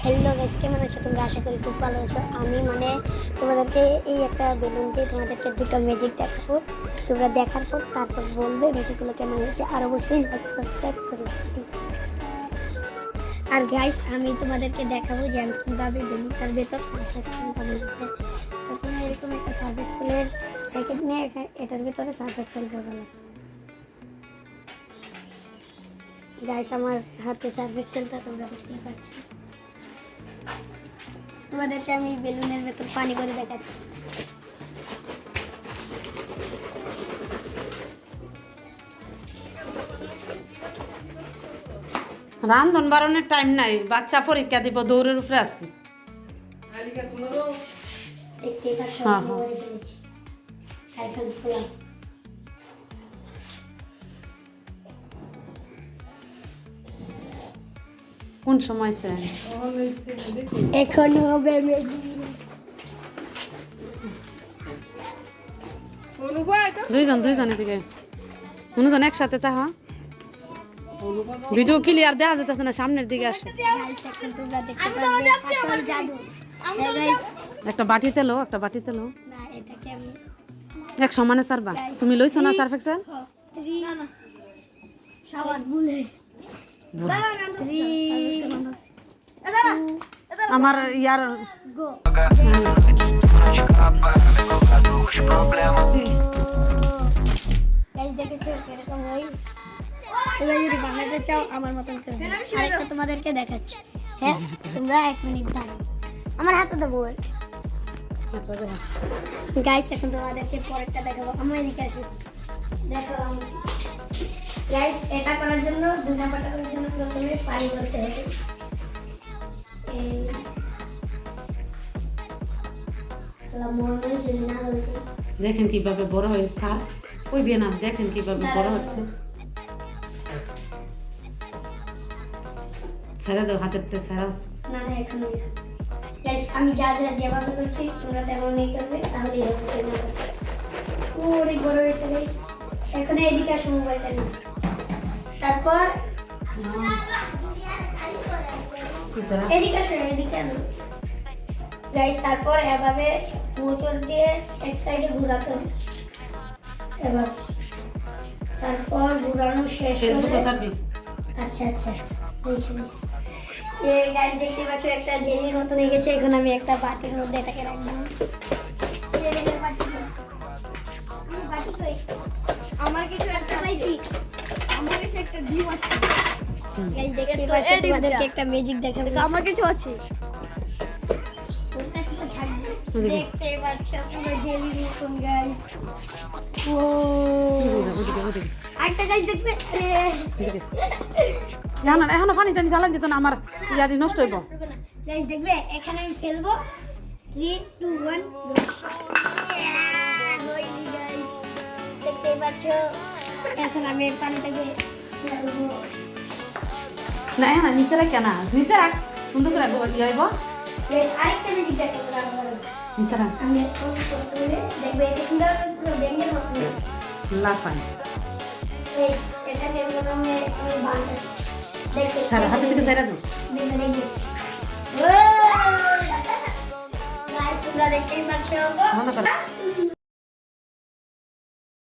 Hello guys, কেমন আছো তোমরা? আশা করি খুব ভালো আছো। আমি তোমাদেরকে এই একটা বেলুন দিয়ে তোমাদেরকে দুটো ম্যাজিক দেখাবো। তোমরা দেখার পর তারপর বলবে ম্যাজিকগুলো কেমন হয়েছে, আর অবশ্যই লাইক সাবস্ক্রাইব করে প্লিজ। আর গাইস, আমি তোমাদেরকে দেখাবো যে আমি কীভাবে বেলুনটার ভেতর সার্ফ এক্সেলটা বানাবো। প্রথমে এরকম একটা সার্ফ এক্সেলের প্যাকেট নিয়ে এটার ভেতরে সার্ফ এক্সেল ভরা লাগবে। গাইস, আমার হাতে সার্ফ এক্সেলটা তোমরা দেখতেই পাচ্ছ। তোমাদেরকে আমি বেলুনের ভেতর পানি করে দেখাচ্ছি। রান্ধন বারণের টাইম নাই, বাচ্চা পরীক্ষা দিব, দৌড়ের উপরে আছি। দেখতেই পাচ্ছ হ্যাঁ, আমি হ্যাঁ। করে ফেলেছি। এখন খোলা। কোন সময় স্যার? এখন হবে ম্যাজিক। দুইজন এদিকে দুজন একসাথে তাহা ভিডিও ক্লিয়ার দেখা যেতেছে না, সামনের দিকে আসো। গাইস, এখন তোমরা দেখতে পারবে আসল জাদু। হ্যাঁ গাইস, একটা বাটিতে লো, একটা বাটিতে লো, না এটাকে আমি এক সমানে সারবা। তুমি লইছো না সার্ফ এক্সেল? না না শাওয়ার বুলে আমার ইয়ার গো। গাইস, দেখেছো কিরকম হয়? তোমরা যদি বানাতে চাও আমার মতন করে আরেকটা তোমাদেরকে দেখাচ্ছি। হ্যাঁ, তোমরা 1 মিনিট দাঁড়াও, আমার হাতে দেবো। গাইস, এখন তোমাদেরকে পরেরটা দেখাবো। আমার এদিকে আসো, দেখো। গাইস, এটা করার জন্য 2 নাম্বারটা করার জন্য প্রথমে পানি করতে হবে। দেখেন কিভাবে বড় হয় স্যার, ওই বিয়ে না, দেখেন কিভাবে বড় হচ্ছে। ছেড়ে দাও, হাতের তে ছাড়া। না না, এখন গাইস, আমি যেভাবে করছি তোমরা তেমনই করবে, তাহলেই হবে। অনেক বড় হয়েছে গাইস। এখন এদিকে আসো, মোবাইলটা নিয়ে। তারপর এদিকে আসো, এদিকে আনো গাইস। তারপর এভাবে মোটর দিয়ে এক সাইডে ঘোরাতে হবে। এবার তারপর ঘোরানো শেষ ফেসবুকে হলে ছাড়বি? আচ্ছা আচ্ছা, এই গাইস দেখতে পাচ্ছ একটা জেলির মতো হয়ে গেছে। এখন আমি একটা বাটির মধ্যে এটাকে রাখবো। আমার কিছু একটা পাইছি, আমার কাছে একটা ডিম আছে। গাইস, দেখতে পাচ্ছ তোমাদেরকে একটা ম্যাজিক দেখাবো। আমার কিছু আছে, ওর কাছে তো থাকবে। দেখতে পাচ্ছ পুরো জেলির মতন গাইস। ও আরেকটা গাইস দেখবে। এখনো পানি টানি চালান যেত না, আমার ইয়ারি নষ্ট হইব। গাইস দেখবে, এখানে আমি ফেলবো। 3 2 1 দেখতেই পাচ্ছ। এখন আমি পানিটাকে ফেলবো। না এখন নিচে রাখ, কেন নিচে রাখ, সুন্দর করে ইয়ে হইব। আরেকটা ম্যাজিক দেখাবো। নিচে রাখ, আমি দেখবে এটা সুন্দর পুরো ব্যাঙের মতো। লাফাই গাইস, এটাকে প্রথমে আমি বাঁধতেছি। দেখতে ছাড়া, হাতে থেকে ছেড়ে দাও। দেখবে দেখবে। ও গাইস, তোমরা দেখতেই পাচ্ছ। ভালো করে।